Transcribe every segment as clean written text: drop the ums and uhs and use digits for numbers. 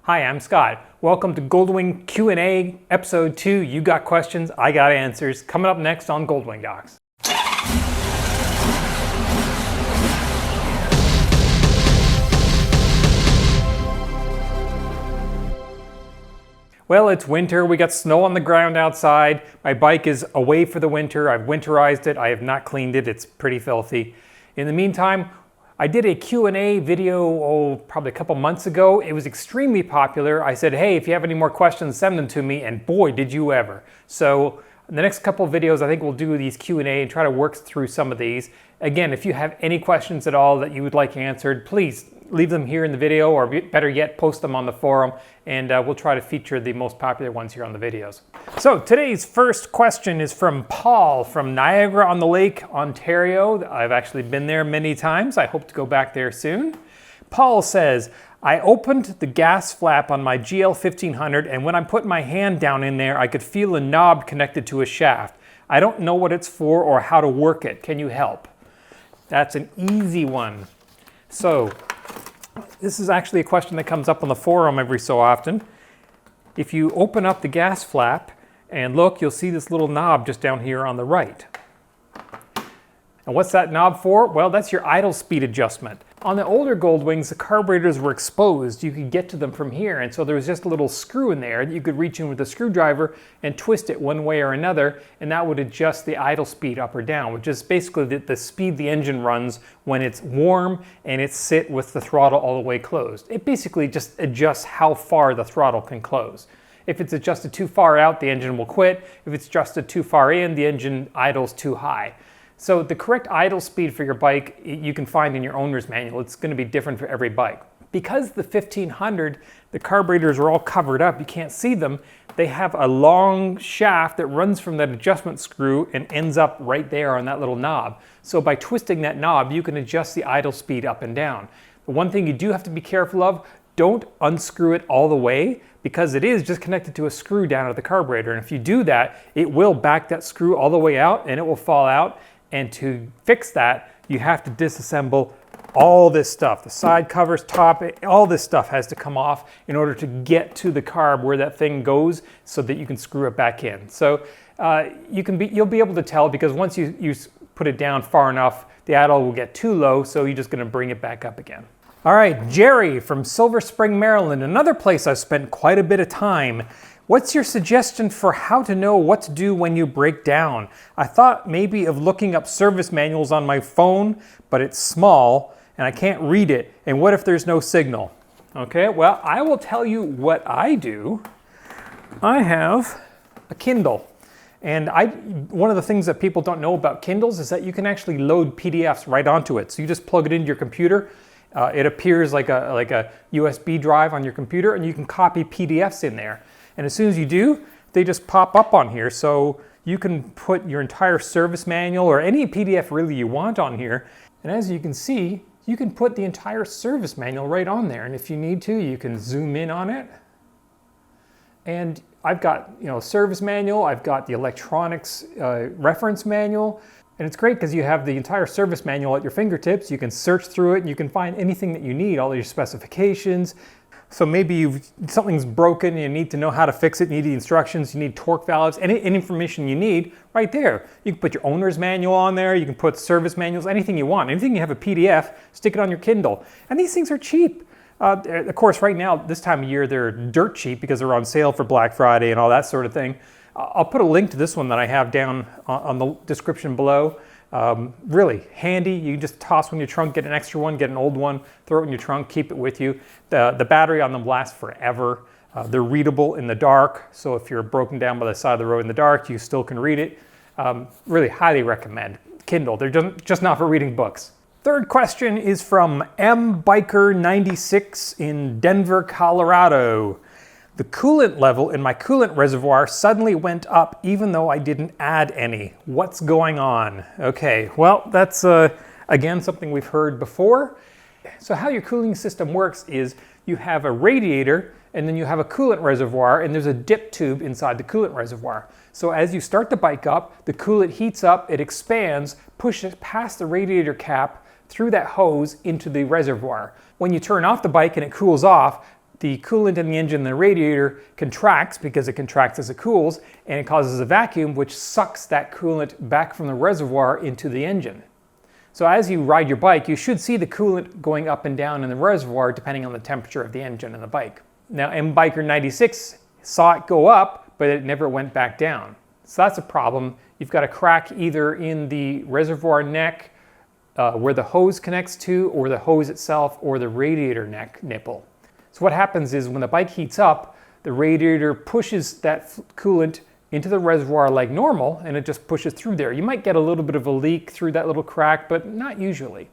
Hi, I'm Scott. Welcome to Goldwing Q&A Episode 2. You got questions, I got answers. Coming up next on GoldwingDocs. Well, it's winter. We got snow on the ground outside. My bike is away for the winter. I've winterized it. I have not cleaned it. It's pretty filthy. In the meantime, I did a Q&A video, probably a couple months ago. It was extremely popular. I said, hey, if you have any more questions, send them to me, and boy, did you ever. So in the next couple of videos, I think we'll do these Q&A and try to work through some of these. Again, if you have any questions at all that you would like answered, please leave them here in the video, or better yet, post them on the forum, and we'll try to feature the most popular ones here on the videos. So today's first question is from Paul from Niagara-on-the-Lake, Ontario. I've actually been there many times. I hope to go back there soon. Paul says, I opened the gas flap on my GL 1500, and when I put my hand down in there, I could feel a knob connected to a shaft. I don't know what it's for or how to work it. Can you help? That's an easy one. So this is actually a question that comes up on the forum every so often. If you open up the gas flap and look, you'll see this little knob just down here on the right. And what's that knob for? Well, that's your idle speed adjustment. On the older Goldwings, the carburetors were exposed. You could get to them from here, and so there was just a little screw in there that you could reach in with a screwdriver and twist it one way or another, and that would adjust the idle speed up or down, which is basically the speed the engine runs when it's warm and it's sit with the throttle all the way closed. It basically just adjusts how far the throttle can close. If it's adjusted too far out, the engine will quit. If it's adjusted too far in, the engine idles too high. So the correct idle speed for your bike you can find in your owner's manual. It's going to be different for every bike. Because the 1500, the carburetors are all covered up, you can't see them, they have a long shaft that runs from that adjustment screw and ends up right there on that little knob. So by twisting that knob, you can adjust the idle speed up and down. The one thing you do have to be careful of, don't unscrew it all the way, because it is just connected to a screw down at the carburetor. And if you do that, it will back that screw all the way out and it will fall out. And to fix that, you have to disassemble all this stuff. The side covers, top, all this stuff has to come off in order to get to the carb where that thing goes so that you can screw it back in. So you'll be able to tell, because once you put it down far enough, the idle will get too low, so you're just going to bring it back up again. All right, Jerry from Silver Spring, Maryland, another place I've spent quite a bit of time. What's your suggestion for how to know what to do when you break down? I thought maybe of looking up service manuals on my phone, but it's small and I can't read it. And what if there's no signal? Okay, well, I will tell you what I do. I have a Kindle. And one of the things that people don't know about Kindles is that you can actually load PDFs right onto it. So you just plug it into your computer. It appears like a USB drive on your computer, and you can copy PDFs in there. And as soon as you do, they just pop up on here. So you can put your entire service manual or any PDF really you want on here. And as you can see, you can put the entire service manual right on there. And if you need to, you can zoom in on it. And I've got, service manual, I've got the electronics reference manual. And it's great because you have the entire service manual at your fingertips. You can search through it and you can find anything that you need, all your specifications. So maybe something's broken, you need to know how to fix it, you need the instructions, you need torque valves, any information you need right there. You can put your owner's manual on there, you can put service manuals, anything you want. Anything you have a PDF, stick it on your Kindle. And these things are cheap. Of course, right now, this time of year, they're dirt cheap because they're on sale for Black Friday and all that sort of thing. I'll put a link to this one that I have down on the description below. Really handy. You just toss one in your trunk, get an extra one, get an old one, throw it in your trunk, keep it with you. The battery on them lasts forever. They're readable in the dark, so if you're broken down by the side of the road in the dark, you still can read it. Really highly recommend. Kindle, they're just not for reading books. Third question is from mbiker96 in Denver, Colorado. The coolant level in my coolant reservoir suddenly went up even though I didn't add any. What's going on? Okay, well, that's again something we've heard before. So how your cooling system works is you have a radiator and then you have a coolant reservoir, and there's a dip tube inside the coolant reservoir. So as you start the bike up, the coolant heats up, it expands, pushes past the radiator cap through that hose into the reservoir. When you turn off the bike and it cools off, the coolant in the engine and the radiator contracts because it contracts as it cools, and it causes a vacuum which sucks that coolant back from the reservoir into the engine. So as you ride your bike, you should see the coolant going up and down in the reservoir depending on the temperature of the engine and the bike. Now MBiker 96 saw it go up, but it never went back down. So that's a problem. You've got a crack either in the reservoir neck where the hose connects to, or the hose itself, or the radiator neck nipple. So what happens is when the bike heats up, the radiator pushes that coolant into the reservoir like normal, and it just pushes through there. You might get a little bit of a leak through that little crack, but not usually.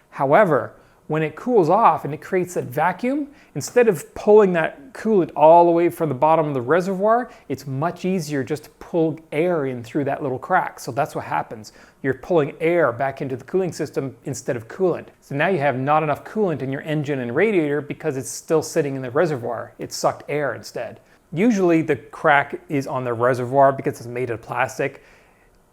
However, when it cools off and it creates that vacuum, instead of pulling that coolant all the way from the bottom of the reservoir, it's much easier just to pull air in through that little crack. So that's what happens. You're pulling air back into the cooling system instead of coolant. So now you have not enough coolant in your engine and radiator because it's still sitting in the reservoir. It sucked air instead. Usually the crack is on the reservoir because it's made of plastic.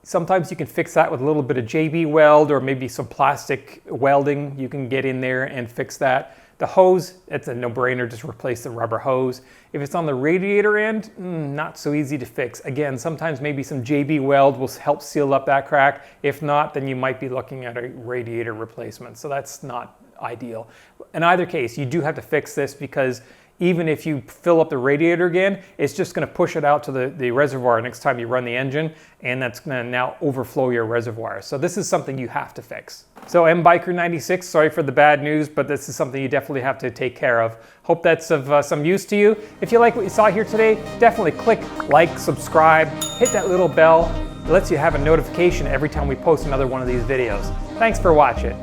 Sometimes you can fix that with a little bit of JB weld or maybe some plastic welding. You can get in there and fix that. The hose, it's a no-brainer, just replace the rubber hose. If it's on the radiator end, not so easy to fix. Again, sometimes maybe some JB weld will help seal up that crack. If not, then you might be looking at a radiator replacement. So that's not ideal. In either case, you do have to fix this because even if you fill up the radiator again, it's just going to push it out to the reservoir next time you run the engine, and that's going to now overflow your reservoir. So this is something you have to fix. So MBiker 96, sorry for the bad news, but this is something you definitely have to take care of. Hope that's of some use to you. If you like what you saw here today, definitely click like, subscribe, hit that little bell. It lets you have a notification every time we post another one of these videos. Thanks for watching.